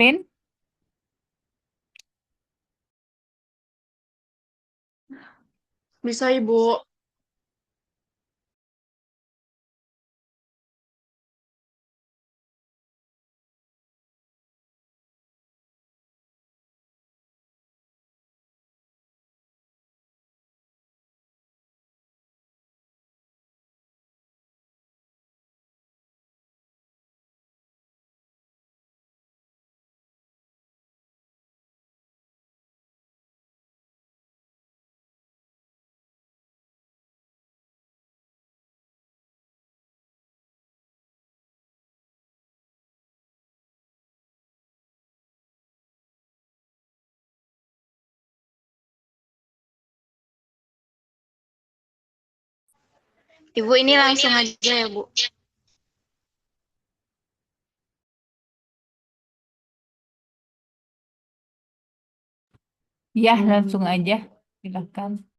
Rin? Bisa, Ibu. Ibu ini langsung aja ya, Bu. Ya, langsung aja. Silakan.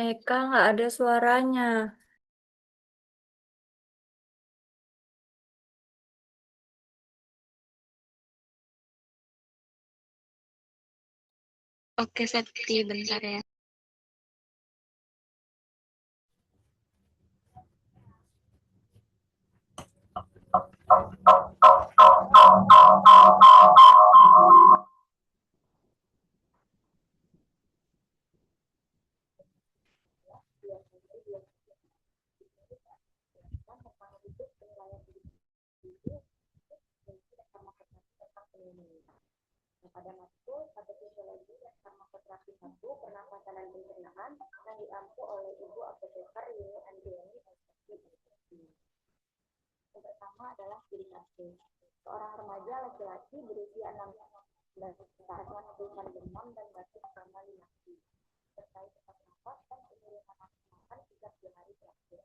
Eka nggak ada suaranya. Oke, Septi, bentar ya. Pada matkul pada fisiologi farmakoterapi 1 pernapasan dan pencernaan yang diampu oleh Ibu Apoteker Yuni Andriani SPC. Yang pertama adalah ciri khasnya. Seorang remaja laki-laki berusia 16 tahun dengan demam dan batuk selama 5 hari. Terkait sesak nafas dan penurunan nafsu makan sejak 2 hari terakhir.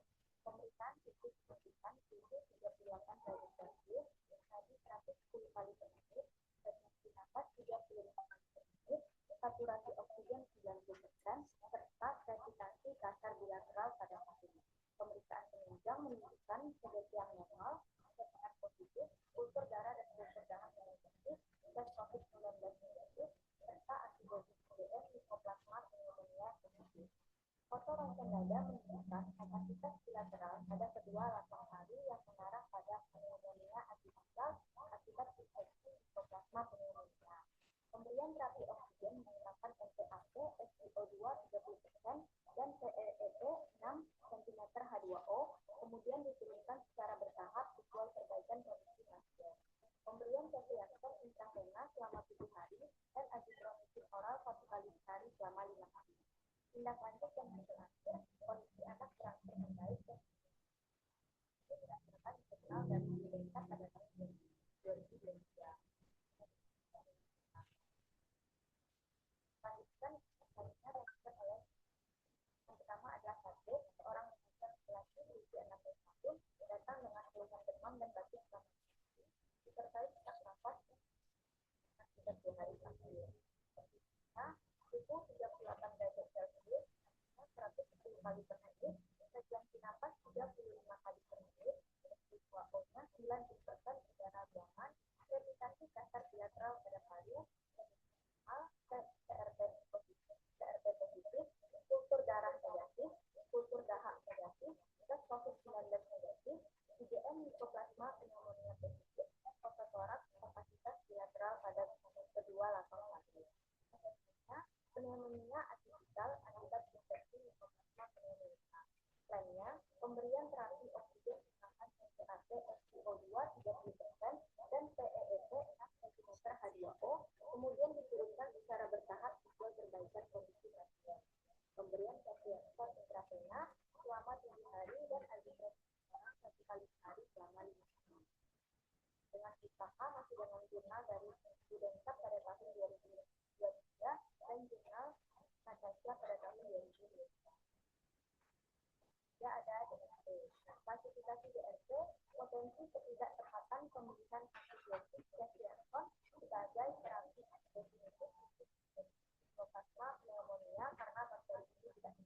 Pemeriksaan fisik menunjukkan suhu 38 derajat Celcius, nadi 110 kali per menit, frekuensi nafas 35 kali per menit, saturasi oksigen 90%, serta revitasi kasar bilateral pada pasiennya. Pemeriksaan penunjang menunjukkan sedasi yang normal, tekanan positif, kultur darah dan kultur darah negatif, tes COVID-19 negatif, serta antibodi IgM mikoplasma pneumonia positif. Foto rongsen dada menunjukkan kapasitas bilateral pada kedua lambang kari yang mengarah pada pneumonia atipikal akibat infeksi mikoplasma pneumonia. Pemberian terapi oksigen menggunakan NPAP, SpO2 30%, dan PEEP 6 cm H2O, kemudian diturunkan secara bertahap sesuai perbaikan kondisi pasien. Pemberian ceftriaxone intravena selama 7 hari dan azitromycin oral 1 kali sehari selama 5 hari. Tindak lanjut yang terakhir, kondisi anak berangsur membaik dan berdasarkan jurnal dan diperiksa pada tahun 2023. Selanjutnya, selanjutnya reaksi oleh yang pertama adalah satu, seorang laki-laki berusia 16 tahun datang dengan keluhan demam dan batuk selama disertai sesak nafas akibat 2 hari terakhir. Suhu 38 derajat Celcius, 110 kali per menit, frekuensi nafas 35 kali per menit, SpO2-nya 90% udara ruangan, revitasi kasar bilateral pada paru, CRP positif, kultur darah negatif, kultur dahak negatif, tes COVID-19 negatif, IgM mikoplasma pneumonia positif, fototoraks kapasitas bilateral pada kedua lapang kaki. Pneumonia atipikal akibat infeksi mikoplasma pneumonia. Lainnya, pemberian terapi oksigen menggunakan NPAP SpO2 30% dan PEEP 6 cm H2O, kemudian diturunkan secara bertahap sesuai perbaikan kondisi pasien. Pemberian ceftriaxone intravena selama 7 hari dan azitromycin oral 1 kali sehari selama 5 hari. Pustaka masih dengan jurnal dari Studentap pada tahun 2023 dan jurnal Natasha pada tahun 2020. Ya, ada DRT. Nah, klasifikasi DRT potensi ketidakterkaitan pemilihan antibiotik Ceftriaxone sebagai terapi definitif Mycoplasma pneumonia karena bakteri ini tidak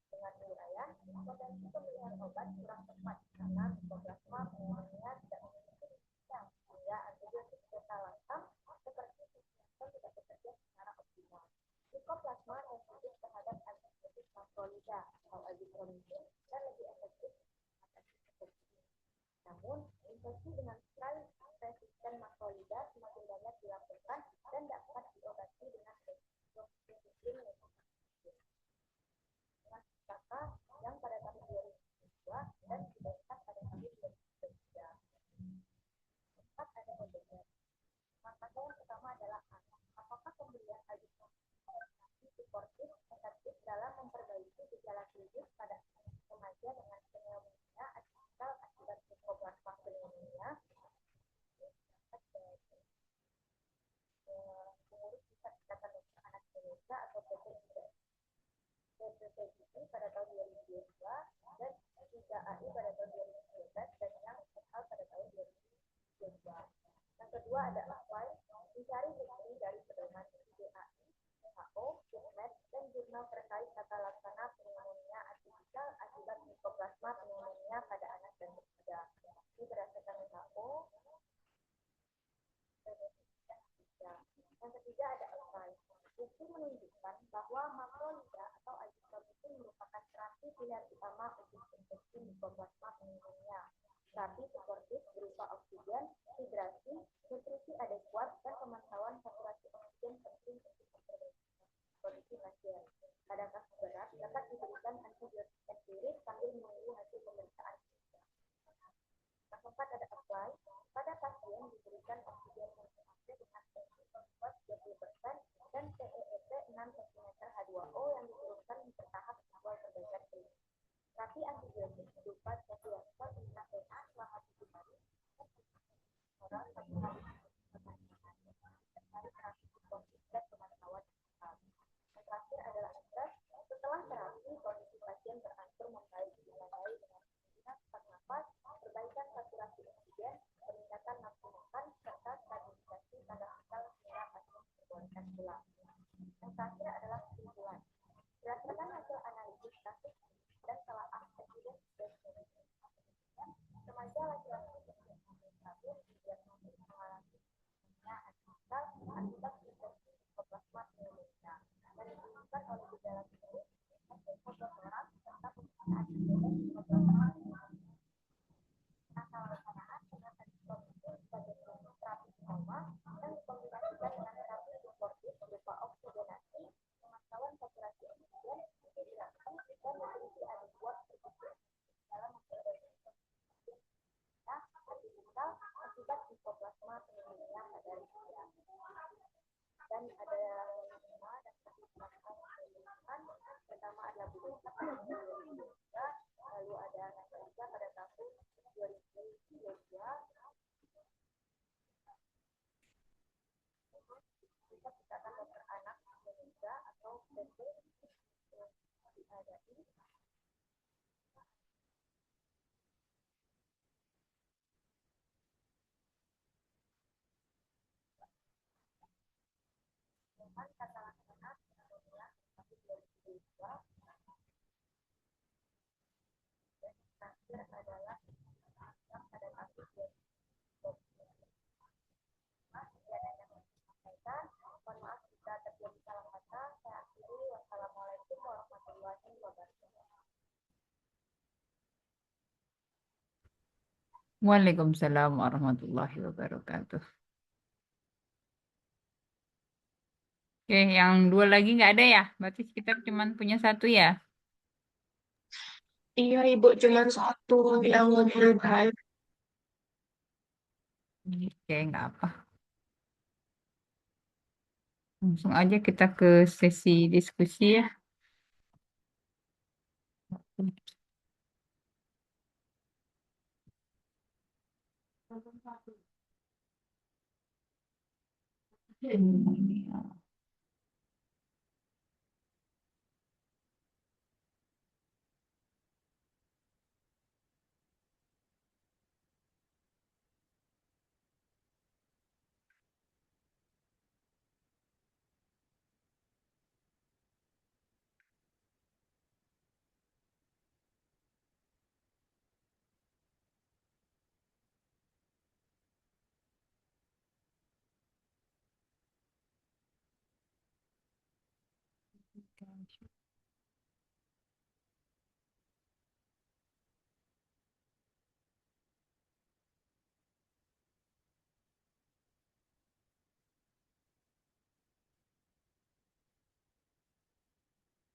dengan uraian potensi pemilihan obat kurang tepat karena Mycoplasma pneumonia tidak memiliki resisten sehingga antibiotik beta lactam seperti Ceftriaxone tidak bekerja secara optimal. Mycoplasma sensitif terhadap antibiotik makrolida atau azitromycin dan lebih efektif mengatasi infeksi. Namun, infeksi dengan sel resisten makrolida semakin banyak dilakukan dan dapat diobati dengan disiplin dengan Pustaka yang pada tahun 2002 dan Studentap pada tahun 2003. Empat ada ODR. Maka yang pertama adalah apakah pemberian azitromycin suportif efektif dalam memperbaiki gejala klinis pada remaja dengan pneumonia atipikal akibat Mycoplasma pneumonia? Pengurus Pusat Ikatan Dokter Anak Indonesia atau PPPGI pada tahun 2002 dan 3AI pada tahun 2012 dan yang total pada tahun 2022. Yang kedua ada apply, mencari bukti dari pedoman IDAI, WHO, PubMed, dan jurnal terkait tata laksana pneumonia atipikal akibat Mycoplasma pneumonia pada anak dan remaja. Ini berdasarkan WHO. Yang ketiga ada apply. Bukti menunjukkan bahwa makrolida atau azitromycin merupakan terapi pilihan utama untuk infeksi Mycoplasma pneumonia. Terapi suportif berupa oksigen, hidrasi, nutrisi adekuat, dan pemantauan saturasi oksigen penting untuk memperbaiki kondisi pasien. Pada kasus berat dapat diberikan antibiotik empirik sambil menunggu hasil pemeriksaan. Yang keempat ada apply. Pada pasien diberikan oksigen konsentrasi dengan tensi membuat 20% dan PEEP 6 cm H2O yang diturunkan bertahap sesuai perbaikan klinis. Terapi antibiotik berupa Ceftriaxone intravena selama 7 hari oral 1 hari terkait terapi suportif dan pemantauan. Yang terakhir adalah stres. Setelah terapi, kondisi pasien berangsur membaik dengan sesak nafas, perbaikan saturasi oksigen, peningkatan nafsu makan, serta stabilisasi tanda vital sehingga pasien diperbolehkan pulang. Yang terakhir adalah kesimpulan. Berdasarkan hasil analisis kasus dan telah evidence based medicine, remaja laki-laki berusia 16 tahun didiagnosis mengalami pneumonia atipikal akibat infeksi Mycoplasma pneumonia dan disebabkan oleh gejala klinis fototorak serta pemeriksaan Mycoplasma pneumonia. Tata laksanaan dengan azitromycin sebagai terapi trauma dan dikombinasikan dengan terapi suportif berupa oksigenasi, pemantauan saturasi oksigen, hidrasi, dan nutrisi adekuat berfungsi dalam memperbaiki atipikal akibat Mycoplasma pneumonia pada usia. Dan ada 5 dan pertama adalah buku pada tahun 2003, lalu ada Natasha pada tahun 2022, Pusat Ikatan Dokter Anak Indonesia atau PP yang diadai. Dengan kata laksana pneumonia tahun 2002 dan terakhir adalah yang pada tahun 2022. Sekian yang saya sampaikan. Mohon maaf jika terjadi salah kata. Saya akhiri. Wassalamualaikum warahmatullahi wabarakatuh. Waalaikumsalam warahmatullahi wabarakatuh. Oke, yang dua lagi nggak ada ya? Berarti kita cuma punya satu ya? Iya, Ibu, cuma satu yang berubah. Oke, nggak apa. Langsung aja kita ke sesi diskusi ya. Pneumonia.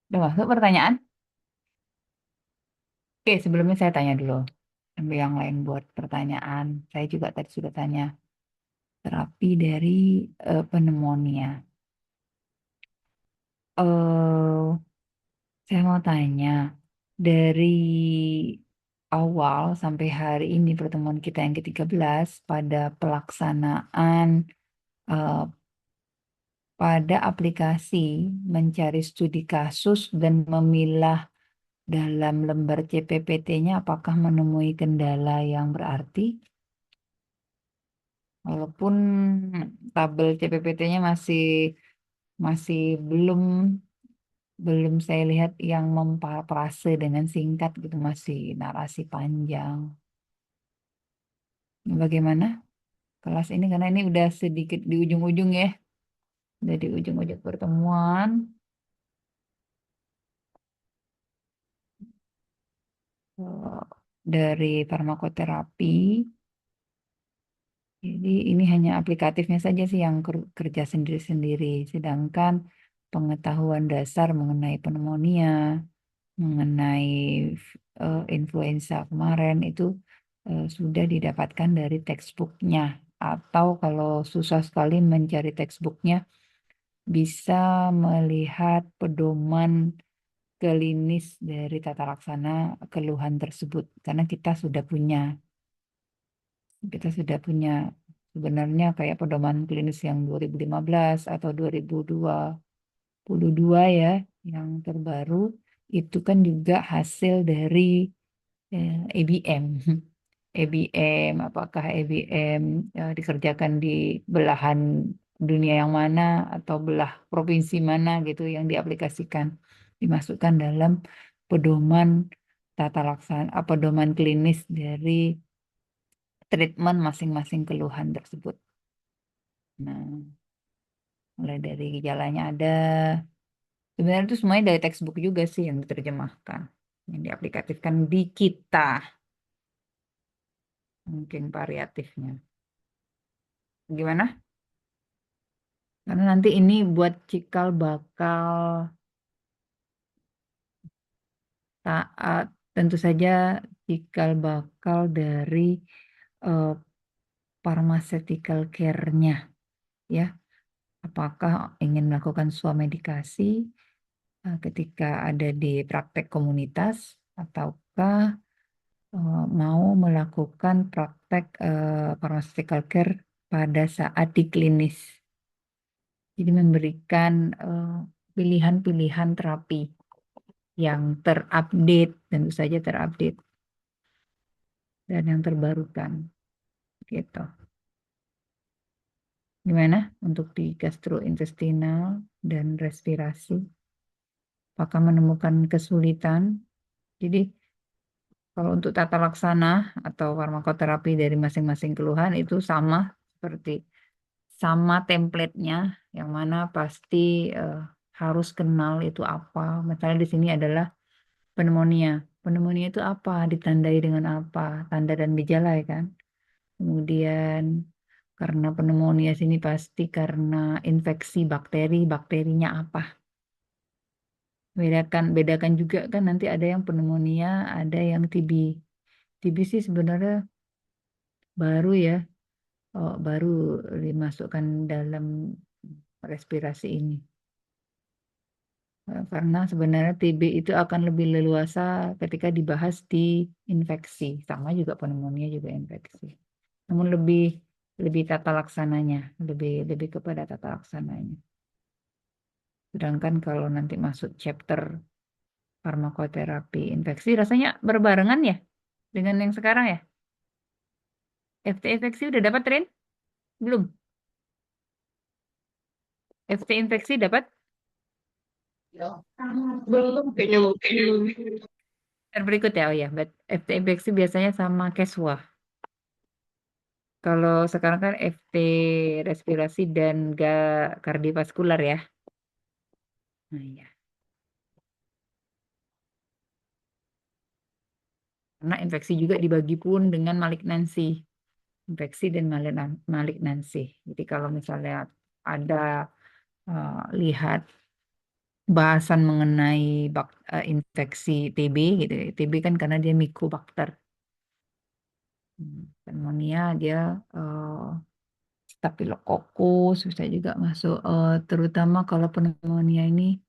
Udah masuk pertanyaan? Oke, sebelumnya saya tanya dulu. Ambil yang lain buat pertanyaan. Saya juga tadi sudah tanya. Terapi dari pneumonia. eh saya mau tanya, dari awal sampai hari ini pertemuan kita yang ke-13 pada pelaksanaan eh, pada aplikasi mencari studi kasus dan memilah dalam lembar CPPT-nya apakah menemui kendala yang berarti? Walaupun tabel CPPT-nya masih masih belum belum saya lihat yang memparafrase dengan singkat gitu, masih narasi panjang. Bagaimana kelas ini, karena ini udah sedikit di ujung-ujung ya, udah di ujung-ujung pertemuan. eh, dari farmakoterapi. Jadi ini hanya aplikatifnya saja sih yang kerja sendiri-sendiri, sedangkan pengetahuan dasar mengenai pneumonia, mengenai influenza kemarin itu sudah didapatkan dari textbooknya. Atau kalau susah sekali mencari textbooknya, bisa melihat pedoman klinis dari tata laksana keluhan tersebut. Karena kita sudah punya sebenarnya kayak pedoman klinis yang 2015 atau 2022 ya, yang terbaru itu kan juga hasil dari EBM. EBM, apakah EBM dikerjakan di belahan dunia yang mana atau belah provinsi mana gitu yang diaplikasikan, dimasukkan dalam pedoman tata laksana, pedoman klinis dari treatment masing-masing keluhan tersebut. Nah, mulai dari gejalanya ada, sebenarnya itu semuanya dari textbook juga sih yang diterjemahkan, yang diaplikasikan di kita, mungkin variatifnya. Gimana? Karena nanti ini buat cikal bakal taat, tentu saja cikal bakal dari eh, pharmaceutical care-nya ya. Apakah ingin melakukan swamedikasi ketika ada di praktek komunitas ataukah mau melakukan praktek pharmaceutical care pada saat di klinis. Jadi memberikan pilihan-pilihan terapi yang terupdate, tentu saja terupdate dan yang terbarukan gitu. Gimana untuk di gastrointestinal dan respirasi? Apakah menemukan kesulitan? Jadi kalau untuk tata laksana atau farmakoterapi dari masing-masing keluhan itu sama seperti sama template-nya, yang mana pasti eh, harus kenal itu apa. Misalnya di sini adalah pneumonia. Pneumonia itu apa? Ditandai dengan apa? Tanda dan gejala ya kan? Kemudian karena pneumonia sini pasti karena infeksi bakteri, bakterinya apa? Bedakan juga kan nanti ada yang pneumonia, ada yang TB. TB sih sebenarnya baru ya, baru dimasukkan dalam respirasi ini. Karena sebenarnya TB itu akan lebih leluasa ketika dibahas di infeksi, sama juga pneumonia juga infeksi. namun lebih tata laksananya, lebih kepada tata laksananya. Sedangkan kalau nanti masuk chapter farmakoterapi infeksi, rasanya berbarengan ya dengan yang sekarang ya. FT infeksi udah dapat, Rin? Belum? FT infeksi dapat? Belum kayaknya mungkin. Berikut ya, oh ya. FT infeksi biasanya sama Keswa. Kalau sekarang kan FT respirasi dan kardiovaskular ya. Nah, ya. Karena infeksi juga dibagi pun dengan malignansi. Infeksi dan malignansi. Jadi kalau misalnya ada lihat bahasan mengenai infeksi TB gitu. TB kan karena dia Mycobacter. Pneumonia dia Staphylococcus bisa juga masuk, terutama kalau pneumonia ini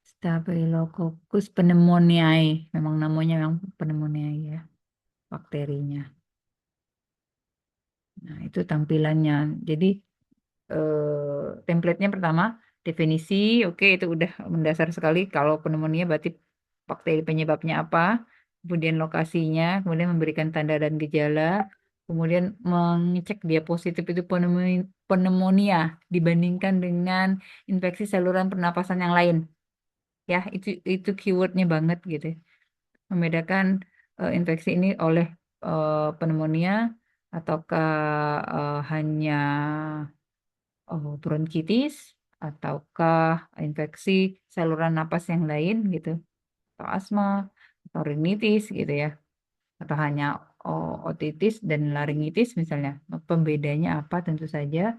Staphylococcus pneumoniae, memang namanya memang pneumoniae ya, bakterinya. Nah, itu tampilannya. Jadi template-nya pertama definisi, oke itu udah mendasar sekali. Kalau pneumonia berarti bakteri penyebabnya apa, kemudian lokasinya, kemudian memberikan tanda dan gejala, kemudian mengecek dia positif itu pneumonia dibandingkan dengan infeksi saluran pernapasan yang lain. Ya, itu keywordnya banget gitu. Membedakan infeksi ini oleh pneumonia ataukah hanya bronkitis ataukah infeksi saluran napas yang lain gitu, atau asma atau rinitis gitu ya, atau hanya otitis dan laringitis misalnya. Pembedanya apa tentu saja.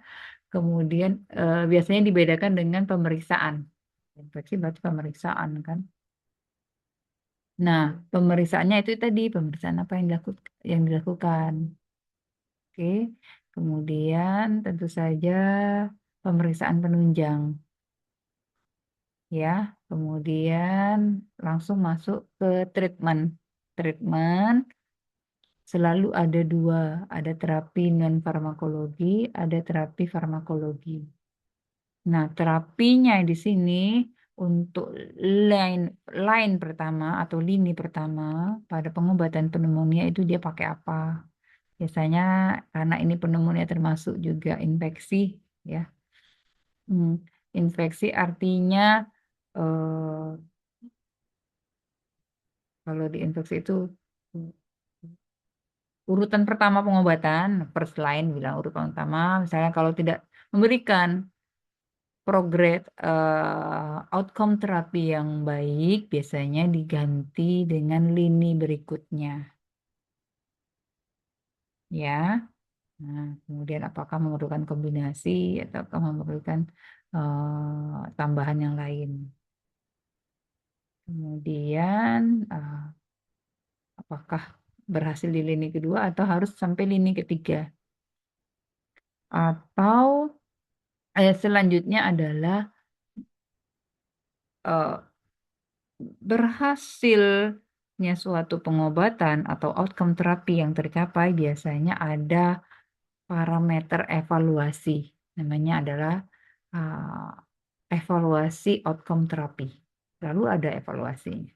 Kemudian biasanya dibedakan dengan pemeriksaan. Infeksi berarti pemeriksaan kan. Nah, pemeriksaannya itu tadi pemeriksaan apa yang dilakukan. Oke. Kemudian tentu saja pemeriksaan penunjang ya. Kemudian langsung masuk ke treatment. Treatment selalu ada dua, ada terapi non farmakologi, ada terapi farmakologi. Nah, terapinya di sini untuk line line pertama atau lini pertama pada pengobatan pneumonia itu dia pakai apa? Biasanya karena ini pneumonia termasuk juga infeksi ya. Hmm, infeksi artinya kalau di infeksi itu urutan pertama pengobatan, first line bilang urutan pertama, misalnya kalau tidak memberikan progres outcome terapi yang baik, biasanya diganti dengan lini berikutnya, ya. Nah, kemudian apakah memerlukan kombinasi atau memerlukan tambahan yang lain. Kemudian apakah berhasil di lini kedua atau harus sampai lini ketiga. Atau selanjutnya adalah eh, berhasilnya suatu pengobatan atau outcome terapi yang tercapai biasanya ada parameter evaluasi. Namanya adalah evaluasi outcome terapi. Lalu ada evaluasinya.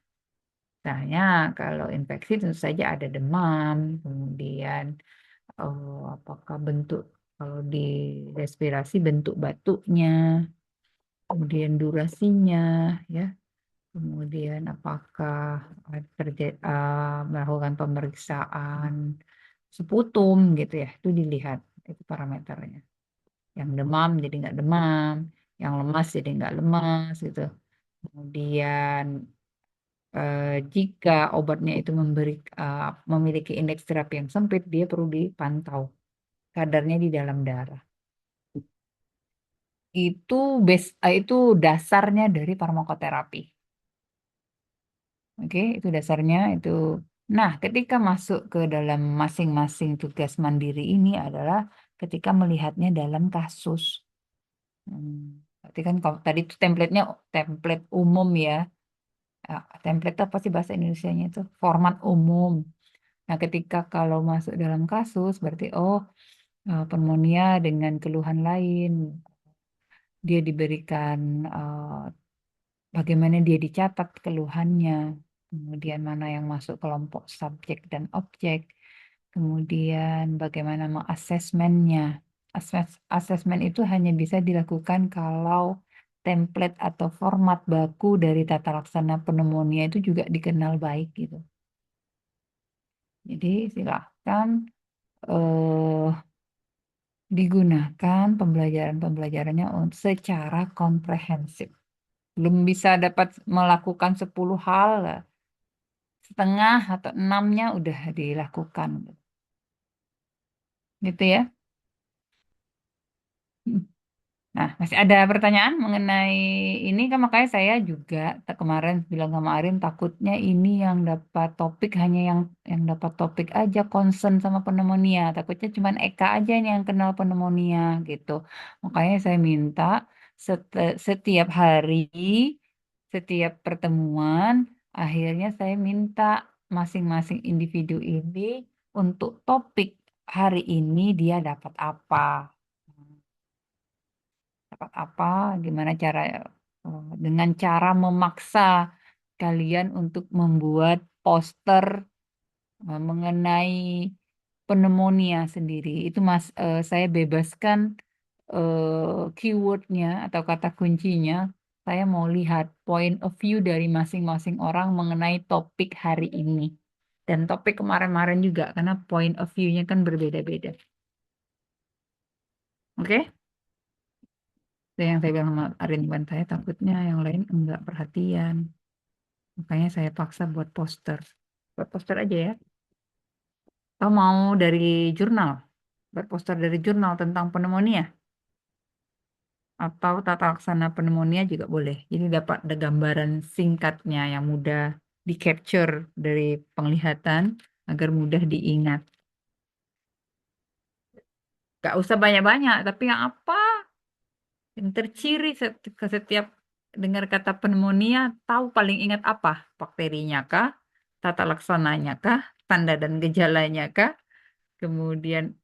Misalnya kalau infeksi tentu saja ada demam, kemudian apakah bentuk kalau di respirasi bentuk batuknya, kemudian durasinya, ya, kemudian apakah melakukan pemeriksaan seputum gitu ya, itu dilihat itu parameternya. Yang demam jadi nggak demam, yang lemas jadi nggak lemas gitu. Kemudian jika obatnya itu memiliki indeks terapi yang sempit, dia perlu dipantau kadarnya di dalam darah. Itu dasarnya dari farmakoterapi. Oke, itu dasarnya itu. Nah, ketika masuk ke dalam masing-masing tugas mandiri ini adalah ketika melihatnya dalam kasus. Hmm, Berarti kan kalau tadi itu template-nya template umum ya. Template itu apa sih bahasa Indonesianya itu? Format umum. Nah, ketika kalau masuk dalam kasus, berarti pneumonia dengan keluhan lain, dia diberikan bagaimana dia dicatat keluhannya, kemudian mana yang masuk kelompok subjek dan objek, kemudian bagaimana mengasesmennya. Asesmen itu hanya bisa dilakukan kalau template atau format baku dari tata laksana pneumonia itu juga dikenal baik gitu. Jadi silahkan eh, digunakan pembelajarannya secara komprehensif. Belum bisa dapat melakukan 10 hal, setengah atau enamnya udah dilakukan. Gitu ya. Nah, masih ada pertanyaan mengenai ini kan, makanya saya juga kemarin bilang sama Arin takutnya ini yang dapat topik hanya yang dapat topik aja concern sama pneumonia. Takutnya cuman Eka aja nih yang kenal pneumonia gitu. Makanya saya minta setiap hari, setiap pertemuan, akhirnya saya minta masing-masing individu ini untuk topik hari ini dia dapat apa. Dapat apa, gimana cara dengan cara memaksa kalian untuk membuat poster mengenai pneumonia sendiri. Itu saya bebaskan keywordnya atau kata kuncinya. Saya mau lihat point of view dari masing-masing orang mengenai topik hari ini. Dan topik kemarin-kemarin juga, karena point of view-nya kan berbeda-beda. Oke? Itu yang saya bilang sama Arin, saya takutnya yang lain enggak perhatian. Makanya saya paksa buat poster. Buat poster aja ya. Atau mau dari jurnal. Buat poster dari jurnal tentang pneumonia. Atau tata laksana pneumonia juga boleh. Jadi dapat ada gambaran singkatnya yang mudah di-capture dari penglihatan agar mudah diingat. Gak usah banyak-banyak, tapi yang apa? Yang terciri ke setiap dengar kata pneumonia, tahu paling ingat apa? Bakterinya kah? Tata laksananya kah? Tanda dan gejalanya kah? Kemudian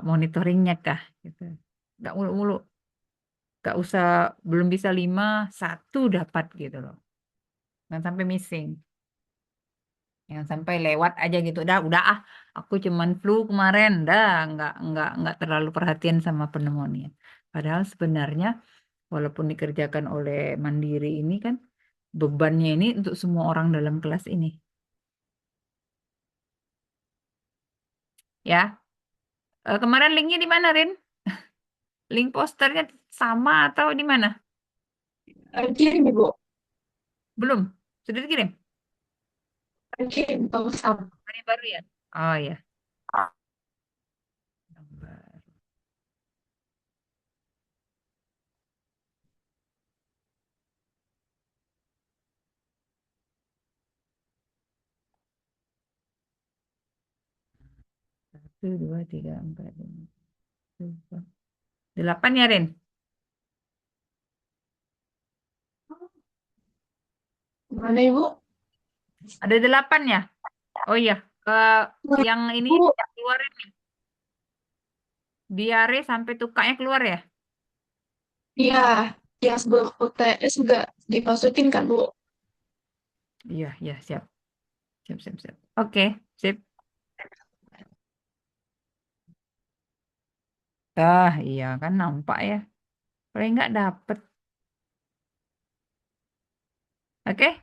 monitoringnya kah? Gitu. Nggak mulu-mulu. Nggak usah, belum bisa 5, 1 dapat gitu loh. Jangan sampai missing. Yang sampai lewat aja gitu. Udah aku cuman flu kemarin. Dah, nggak terlalu perhatian sama pneumonia. Padahal sebenarnya walaupun dikerjakan oleh mandiri ini kan bebannya ini untuk semua orang dalam kelas ini. Ya, kemarin linknya di mana, Rin? Link posternya sama atau di mana? Kirim Ibu, Belum? Sudah dikirim? kirim Pak Oh, Ustaz. hari baru ya? Oh ya. Satu, dua, tiga, empat, lima, tujuh, 8 ya, Rin? Mana Ibu? Ada 8 ya? Oh iya, yang ini Bu, keluarin nih. Diare sampai tukaknya keluar ya? iya, yang sebelum UTS juga dimasukin kan Bu? Iya, iya, siap. Siap, siap, siap. Oke, sip. Iya kan nampak ya. Paling nggak dapet. Oke,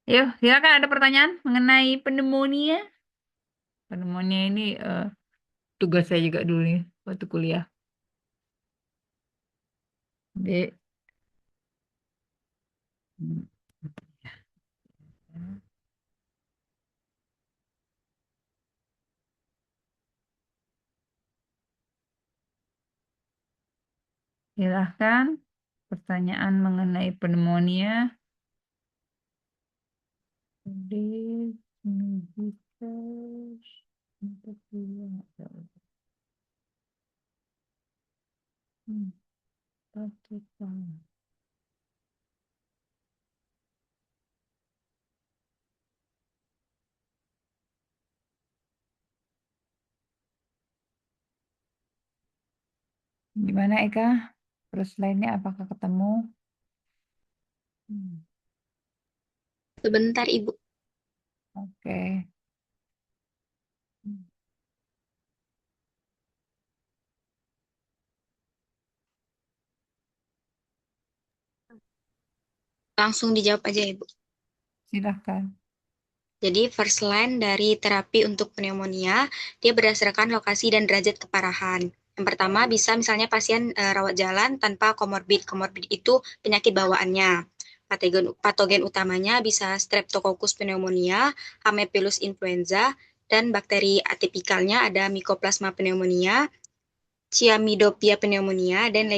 yuk, silakan ada pertanyaan mengenai pneumonia. Pneumonia ini tugas saya juga dulu nih waktu kuliah. Jadi, hmm, silahkan pertanyaan mengenai pneumonia. Jadi, medical, Hmm, Gimana Eka? Terus lainnya apakah ketemu? Hmm, Sebentar, Ibu. oke. Langsung dijawab aja, Ibu. Silahkan. Jadi first line dari terapi untuk pneumonia, dia berdasarkan lokasi dan derajat keparahan. Yang pertama bisa misalnya pasien rawat jalan tanpa komorbid. Komorbid itu penyakit bawaannya. Patogen utamanya bisa Streptococcus pneumonia, Haemophilus influenza, dan bakteri atipikalnya ada Mycoplasma pneumonia, Chlamydophia pneumonia, dan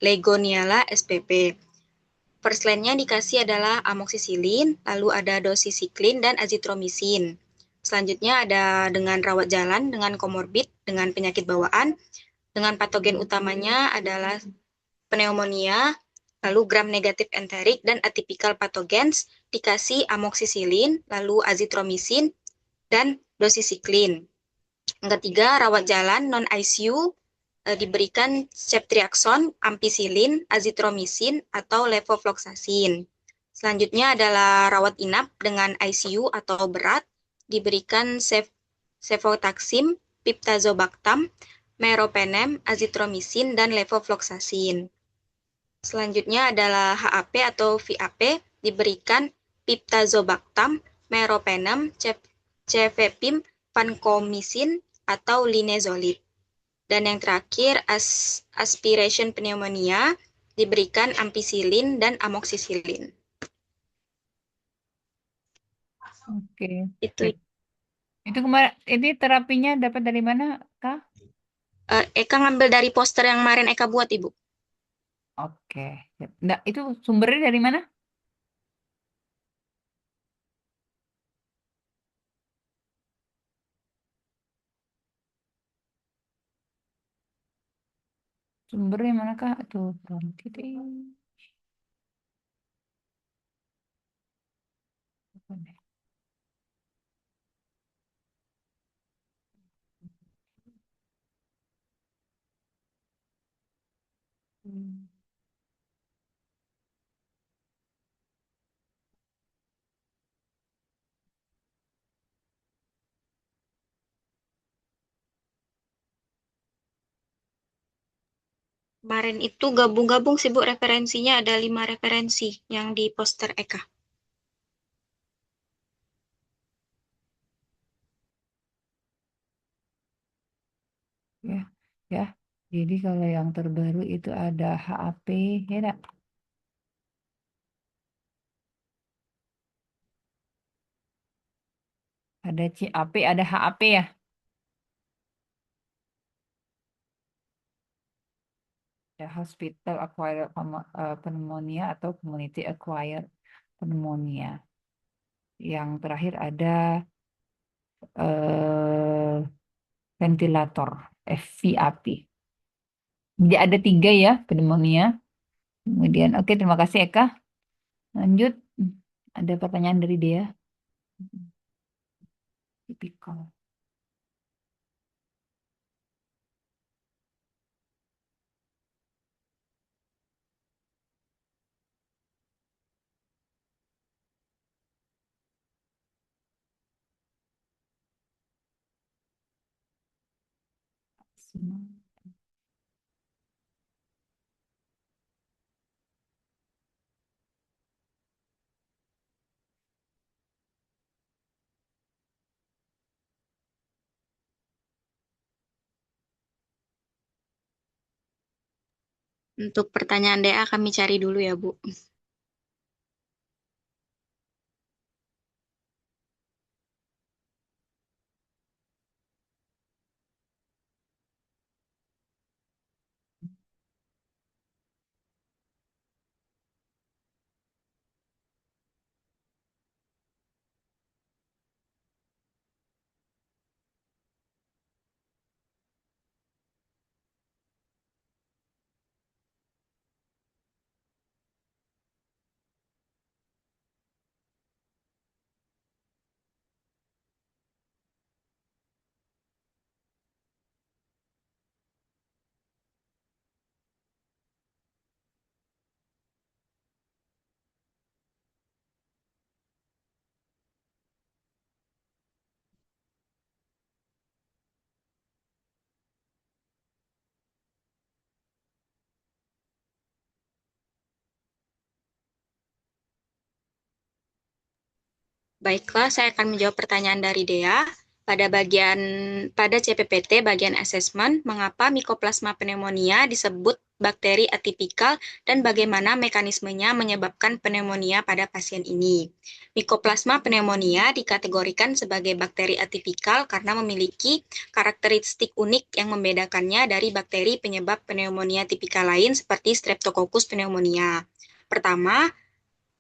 Legionella spp. First line-nya dikasih adalah amoksisilin, lalu ada dosisiklin dan azitromisin. Selanjutnya ada dengan rawat jalan, dengan komorbid, dengan penyakit bawaan, dengan patogen utamanya adalah pneumonia, lalu gram negatif enterik dan atypical pathogens, dikasih amoksisilin, lalu azitromisin, dan dosisiklin. Yang ketiga, rawat jalan non-ICU, diberikan ceftriaxone, ampicillin, azitromisin, atau levofloxacin. Selanjutnya adalah rawat inap dengan ICU atau berat, diberikan cefotaxim, piptazobactam, meropenem, azitromisin, dan levofloxacin. Selanjutnya adalah HAP atau VAP, diberikan piptazobactam, meropenem, cefepim, vancomycin, atau linezolid. Dan yang terakhir, aspiration pneumonia, diberikan ampicillin dan amoksisilin. Oke. Itu Sip. Itu kemarin ini terapinya dapat dari mana, Kak? Eka ngambil dari poster yang kemarin Eka buat, Ibu. Oke. Sip. Nah, itu sumbernya dari mana? Sumbernya mana, Kak? Tuh, titik. Apa nih? Hmm. Kemarin itu gabung-gabung sih, Bu, referensinya ada 5 referensi yang di poster Eka. Ya, ya. Jadi kalau yang terbaru itu ada HAP, ya enggak? Ada CAP, ada HAP ya. Ada Hospital Acquired Pneumonia atau Community Acquired Pneumonia. Yang terakhir ada eh, ventilator, FVAP. Jadi ada 3 ya pneumonia. Kemudian, oke, terima kasih Eka. Lanjut, ada pertanyaan dari dia. Tipikal. Untuk pertanyaan DA kami cari dulu ya, Bu. Baiklah, saya akan menjawab pertanyaan dari Dea. Pada CPPT bagian assessment, mengapa Mycoplasma pneumonia disebut bakteri atipikal dan bagaimana mekanismenya menyebabkan pneumonia pada pasien ini. Mycoplasma pneumonia dikategorikan sebagai bakteri atipikal karena memiliki karakteristik unik yang membedakannya dari bakteri penyebab pneumonia tipikal lain seperti Streptococcus pneumonia. Pertama,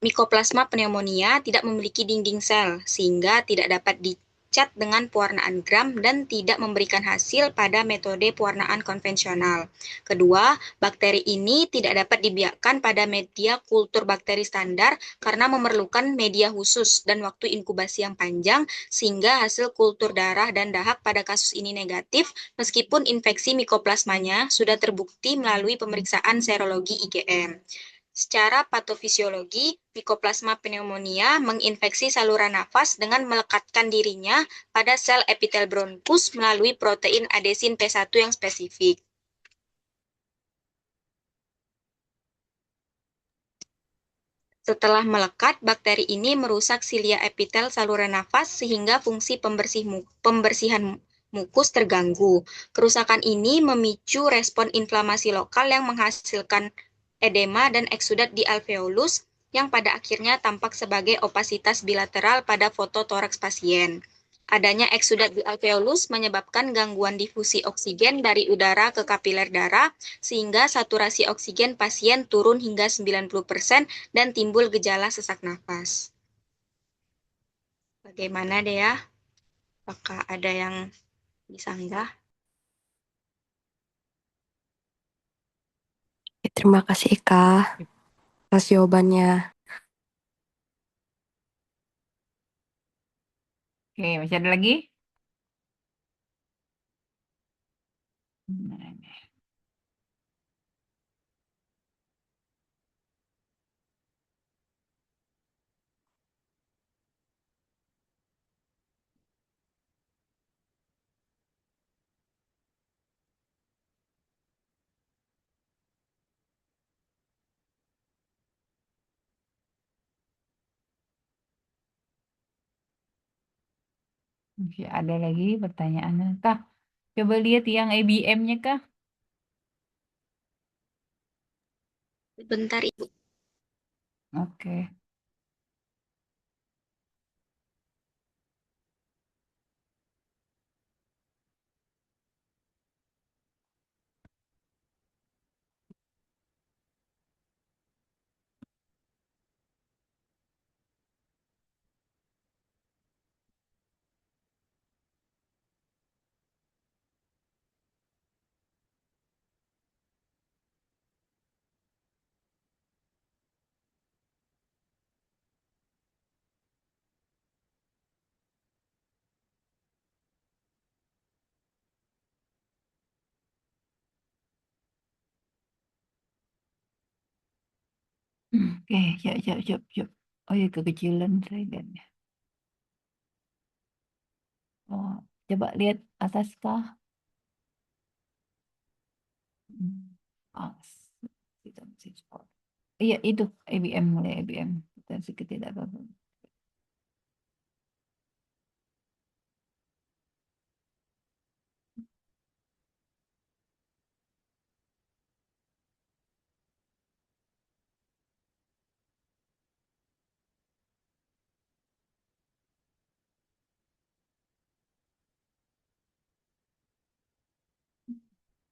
Mycoplasma pneumonia tidak memiliki dinding sel, sehingga tidak dapat dicat dengan pewarnaan gram dan tidak memberikan hasil pada metode pewarnaan konvensional. Kedua, bakteri ini tidak dapat dibiarkan pada media kultur bakteri standar karena memerlukan media khusus dan waktu inkubasi yang panjang, sehingga hasil kultur darah dan dahak pada kasus ini negatif, meskipun infeksi mikoplasmanya sudah terbukti melalui pemeriksaan serologi IgM. Secara patofisiologi, Mycoplasma pneumonia menginfeksi saluran nafas dengan melekatkan dirinya pada sel epitel bronkus melalui protein adesin P1 yang spesifik. Setelah melekat, bakteri ini merusak silia epitel saluran nafas sehingga fungsi pembersihan mukus terganggu. Kerusakan ini memicu respon inflamasi lokal yang menghasilkan edema dan eksudat di alveolus yang pada akhirnya tampak sebagai opasitas bilateral pada foto toraks pasien. Adanya eksudat di alveolus menyebabkan gangguan difusi oksigen dari udara ke kapiler darah sehingga saturasi oksigen pasien turun hingga 90% dan timbul gejala sesak nafas. Bagaimana Dea? Apakah ada yang disanggah? Terima kasih Eka atas jawabannya. Oke, masih ada lagi? Nah, masih ada lagi pertanyaannya kah? Coba lihat yang ABM-nya kah? Bentar Ibu. Oke. Oke, yuk, yuk, yuk, yuk. Oh ya, kekecilan saya dan oh, coba lihat atas kah? Ah, kita masih support. Iya, itu ABM mulai ABM. Kita sedikit tidak apa-apa.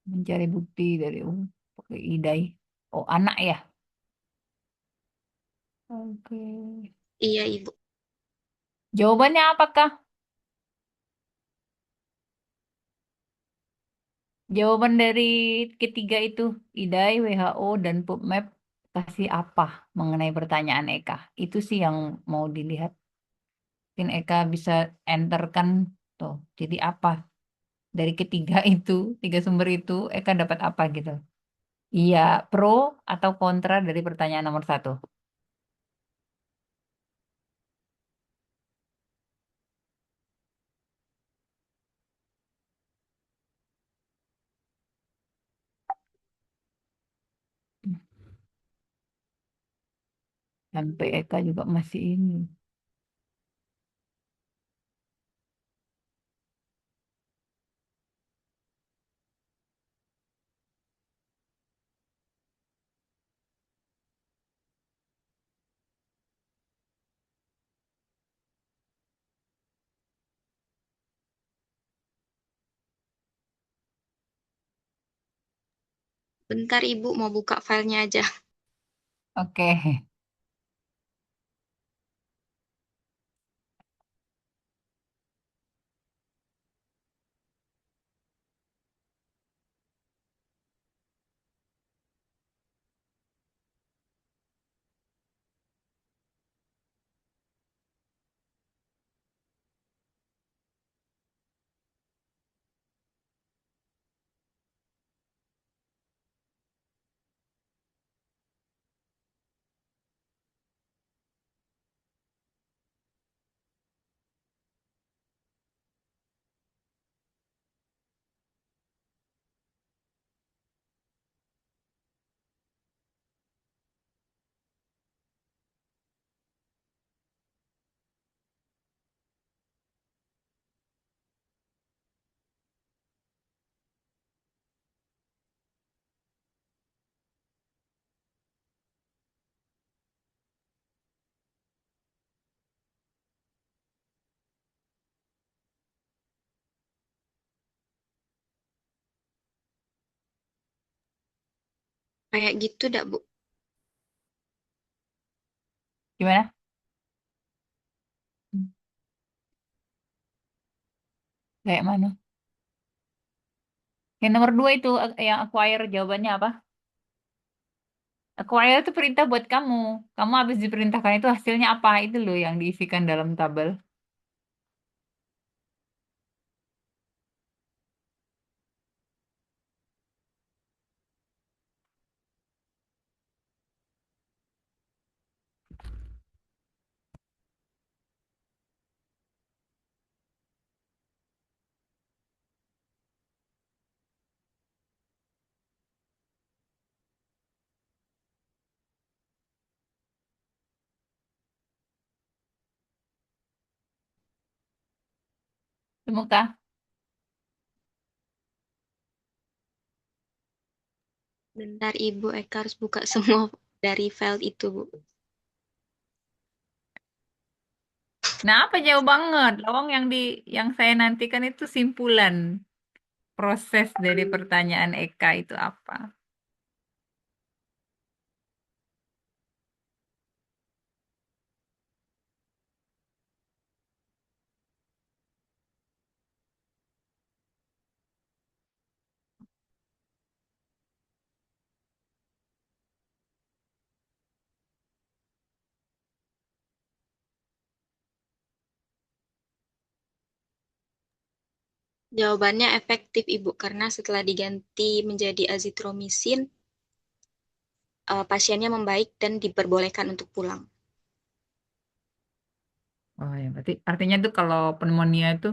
Mencari bukti dari pakai idai. Oh, anak ya? Oke. Iya Ibu. Jawabannya apakah? Jawaban dari ketiga itu, IDAI, WHO, dan PubMed kasih apa mengenai pertanyaan Eka? Itu sih yang mau dilihat. Mungkin Eka bisa enterkan tuh. Jadi apa? Dari ketiga itu, tiga sumber itu, Eka dapat apa gitu? Iya, pro atau kontra dari pertanyaan nomor satu? Sampai Eka juga masih ini. Bentar Ibu mau buka filenya aja. Oke. Kayak gitu dah Bu. Gimana? Kayak mana? Yang nomor 2 itu yang acquire jawabannya apa? Acquire itu perintah buat kamu. Kamu habis diperintahkan itu hasilnya apa? Itu loh yang diisikan dalam tabel. Temukan. Bentar Ibu, Eka harus buka semua dari file itu Bu. Nah, apa jauh banget? Lawang yang saya nantikan itu simpulan proses dari pertanyaan Eka itu apa? Jawabannya efektif Ibu karena setelah diganti menjadi azitromisin, pasiennya membaik dan diperbolehkan untuk pulang. Oh ya, berarti artinya tuh kalau pneumonia itu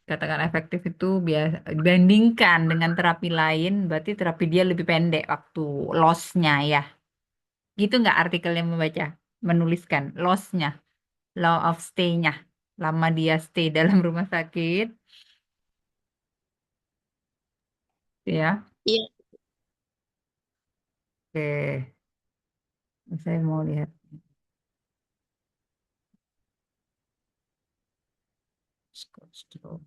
katakan efektif itu biasa dibandingkan dengan terapi lain, berarti terapi dia lebih pendek waktu loss-nya ya. Gitu nggak artikel yang membaca, menuliskan loss-nya, law of stay-nya, lama dia stay dalam rumah sakit, ya. Iya, Oke, saya mau lihat. Scroll.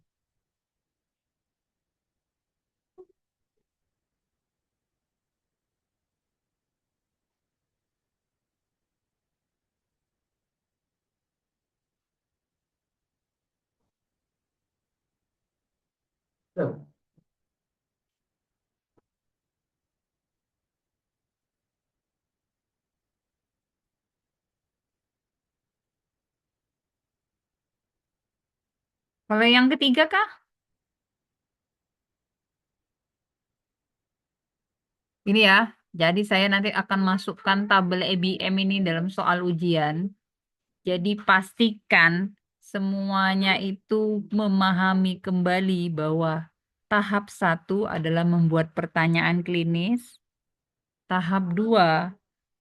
Kalau yang ketiga kah? Ini ya, jadi saya nanti akan masukkan tabel EBM ini dalam soal ujian. Jadi pastikan semuanya itu memahami kembali bahwa tahap 1 adalah membuat pertanyaan klinis, tahap 2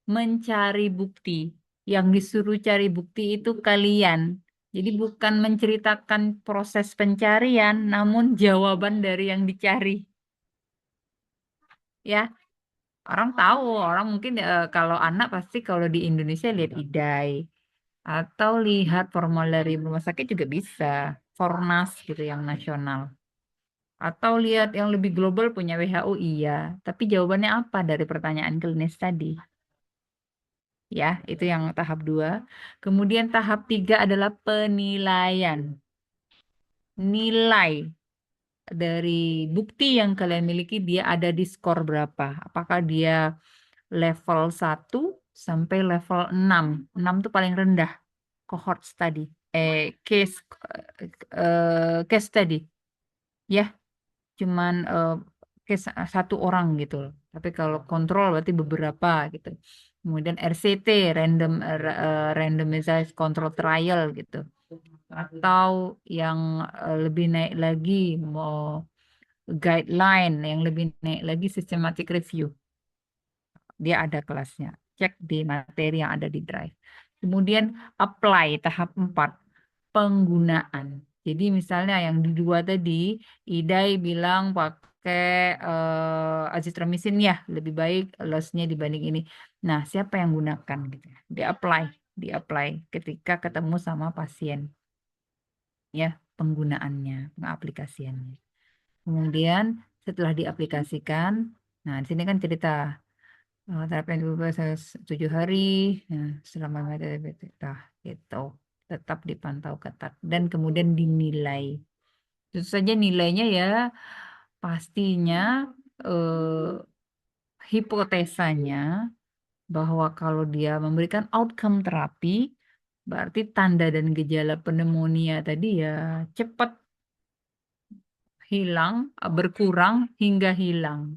mencari bukti. Yang disuruh cari bukti itu kalian. Jadi bukan menceritakan proses pencarian, namun jawaban dari yang dicari. Ya, orang tahu, orang mungkin kalau anak pasti kalau di Indonesia lihat IDAI atau lihat formulir rumah sakit juga bisa, Fornas gitu yang nasional. Atau lihat yang lebih global punya WHO, iya. Tapi jawabannya apa dari pertanyaan klinis tadi? Ya, itu yang tahap 2. Kemudian tahap 3 adalah penilaian. Nilai dari bukti yang kalian miliki, dia ada di skor berapa? Apakah dia level 1 sampai level 6? 6 itu paling rendah cohort study. Case study. Ya, cuman case satu orang gitu loh. Tapi kalau kontrol berarti beberapa gitu. Kemudian RCT, randomized control trial gitu. Atau yang lebih naik lagi mau guideline, yang lebih naik lagi systematic review. Dia ada kelasnya. Cek di materi yang ada di Drive. Kemudian apply tahap 4, penggunaan. Jadi misalnya yang di 2 tadi, Idai bilang pakai azithromycin ya, lebih baik lossnya dibanding ini. Nah, siapa yang gunakan gitu? Di apply ketika ketemu sama pasien. Ya, penggunaannya, pengaplikasiannya. Kemudian setelah diaplikasikan, nah di sini kan cerita terapi antibiotik 7 hari, nah, selama nah, gitu, tetap dipantau ketat dan kemudian dinilai. Tentu saja nilainya ya pastinya hipotesanya bahwa kalau dia memberikan outcome terapi, berarti tanda dan gejala pneumonia tadi ya cepat hilang, berkurang hingga hilang.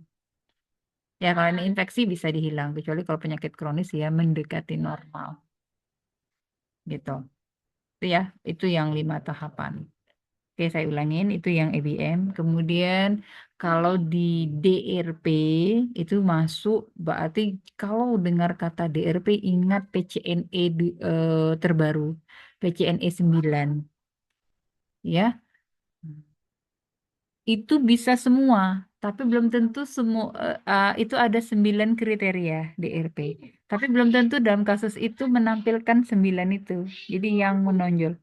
Ya, kalau ini infeksi bisa dihilang, kecuali kalau penyakit kronis ya mendekati normal. Gitu. Itu ya, itu yang 5 tahapan. Oke, saya ulangin, itu yang EBM. Kemudian kalau di DRP itu masuk, berarti kalau dengar kata DRP ingat PCNE terbaru, PCNE 9. Ya, itu bisa semua, tapi belum tentu semua itu ada 9 kriteria DRP. Tapi belum tentu dalam kasus itu menampilkan 9 itu. Jadi yang menonjol.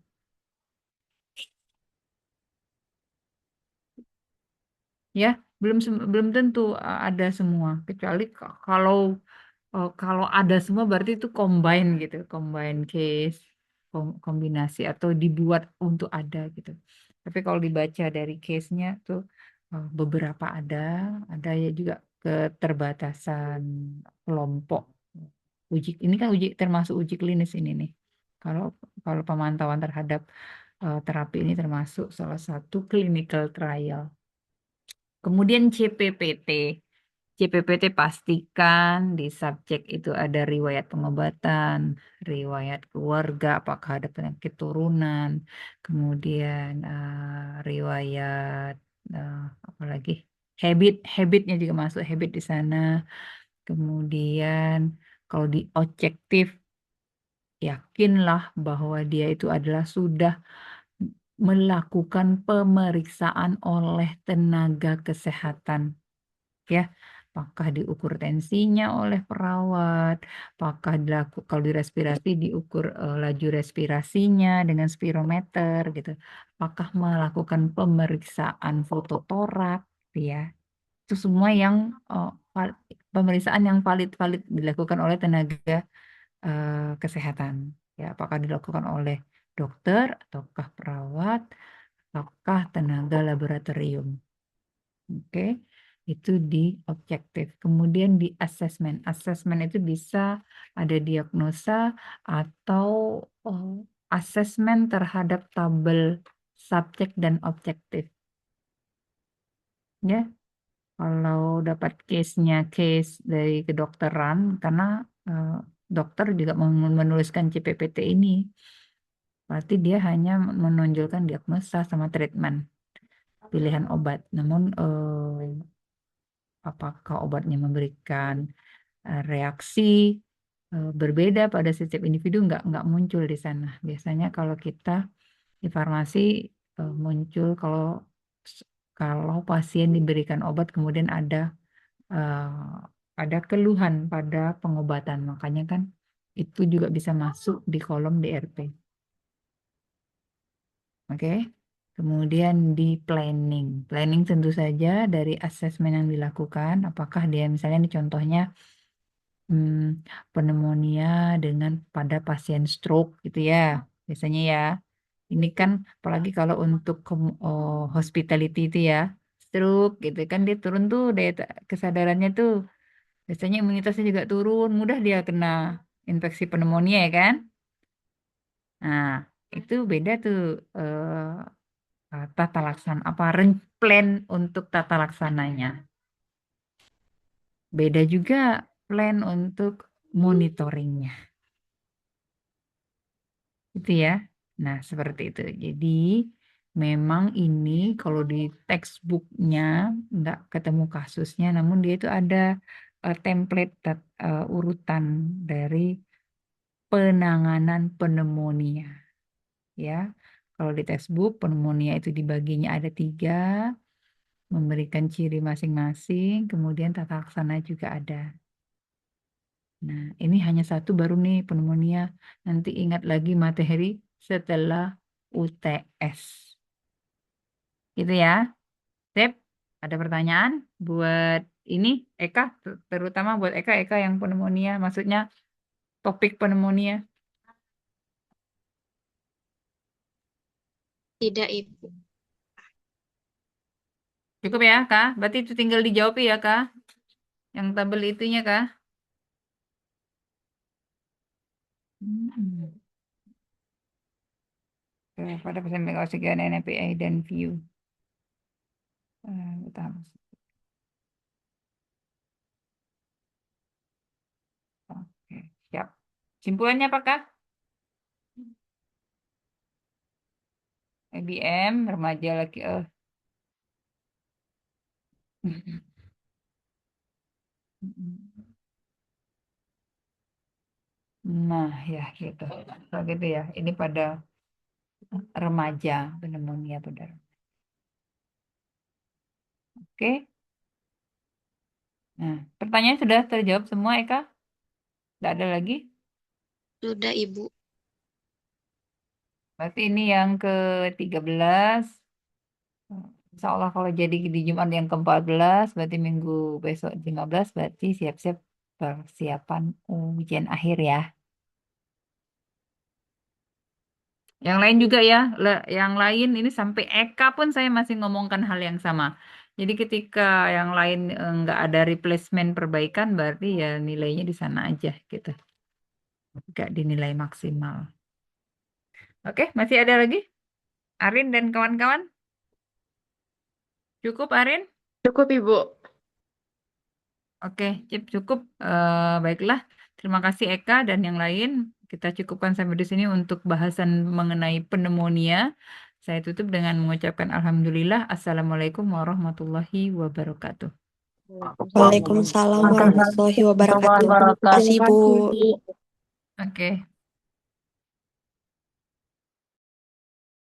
Ya, belum tentu ada semua. Kecuali kalau ada semua berarti itu combine gitu, combine case, kombinasi atau dibuat untuk ada gitu. Tapi kalau dibaca dari case-nya tuh beberapa ada ya juga keterbatasan kelompok uji. Ini kan termasuk uji klinis ini nih. Kalau kalau pemantauan terhadap terapi ini termasuk salah satu clinical trial. Kemudian CPPT. CPPT pastikan di subjek itu ada riwayat pengobatan, riwayat keluarga, apakah ada penyakit turunan, kemudian riwayat apa lagi? Habitnya juga masuk habit di sana. Kemudian kalau di objektif yakinlah bahwa dia itu adalah sudah melakukan pemeriksaan oleh tenaga kesehatan. Ya, apakah diukur tensinya oleh perawat, apakah kalau di respirasi diukur laju respirasinya dengan spirometer gitu, apakah melakukan pemeriksaan fototorak, ya, itu semua yang pemeriksaan yang valid dilakukan oleh tenaga kesehatan, ya, apakah dilakukan oleh dokter ataukah perawat ataukah tenaga laboratorium. Oke, itu di objektif. Kemudian di asesmen. Asesmen itu bisa ada diagnosa atau asesmen terhadap tabel subjek dan objektif. Ya, kalau dapat case-nya case dari kedokteran, karena dokter juga menuliskan CPPT ini, berarti dia hanya menonjolkan diagnosa sama treatment, pilihan obat. Namun apakah obatnya memberikan reaksi berbeda pada setiap individu nggak muncul di sana. Biasanya kalau kita di farmasi muncul kalau pasien diberikan obat kemudian ada keluhan pada pengobatan, makanya kan itu juga bisa masuk di kolom DRP. Oke. Kemudian di planning. Planning tentu saja dari asesmen yang dilakukan, apakah dia misalnya ini contohnya pneumonia dengan pada pasien stroke gitu ya. Biasanya ya. Ini kan apalagi kalau untuk hospitality itu ya, stroke gitu kan dia turun tuh daya kesadarannya tuh. Biasanya imunitasnya juga turun, mudah dia kena infeksi pneumonia ya kan? Nah, itu beda tuh tata laksana apa plan untuk tata laksananya. Beda juga plan untuk monitoringnya. Itu ya. Nah, seperti itu. Jadi, memang ini kalau di textbooknya nggak ketemu kasusnya, namun dia itu ada template urutan dari penanganan pneumonia. Ya, kalau di textbook pneumonia itu dibaginya ada 3, memberikan ciri masing-masing, kemudian tata laksana juga ada. Nah, ini hanya satu baru nih pneumonia. Nanti ingat lagi materi setelah UTS. Gitu ya. Sip. Ada pertanyaan buat ini Eka, terutama buat Eka yang pneumonia, maksudnya topik pneumonia. Tidak, Ibu. Cukup ya, Kak? Berarti itu tinggal dijawab ya, Kak? Yang tabel itunya, Kak? Hmm. Pada pasien oksigen, NPI, dan view. Utama. Oke, siap. Simpulannya apakah? IBM, remaja lagi. Nah, ya gitu. Kalau gitu ya, ini pada remaja pneumonia benar. Oke. Nah, pertanyaan sudah terjawab semua, Eka? Tidak ada lagi? Sudah, Ibu. Berarti ini yang ke-13. Insya Allah kalau jadi di Jumat yang ke-14, berarti minggu besok 15, berarti siap-siap persiapan ujian akhir ya. Yang lain juga ya, yang lain ini sampai Eka pun saya masih ngomongkan hal yang sama. Jadi ketika yang lain nggak ada replacement perbaikan, berarti ya nilainya di sana aja gitu. Nggak dinilai maksimal. Oke, masih ada lagi? Arin dan kawan-kawan? Cukup, Arin? Cukup, Ibu. Oke, cukup. Baiklah. Terima kasih Eka dan yang lain. Kita cukupkan sampai di sini untuk bahasan mengenai pneumonia. Saya tutup dengan mengucapkan Alhamdulillah. Assalamualaikum warahmatullahi wabarakatuh. Waalaikumsalam warahmatullahi wabarakatuh. Terima kasih, Bu. Ibu. Oke.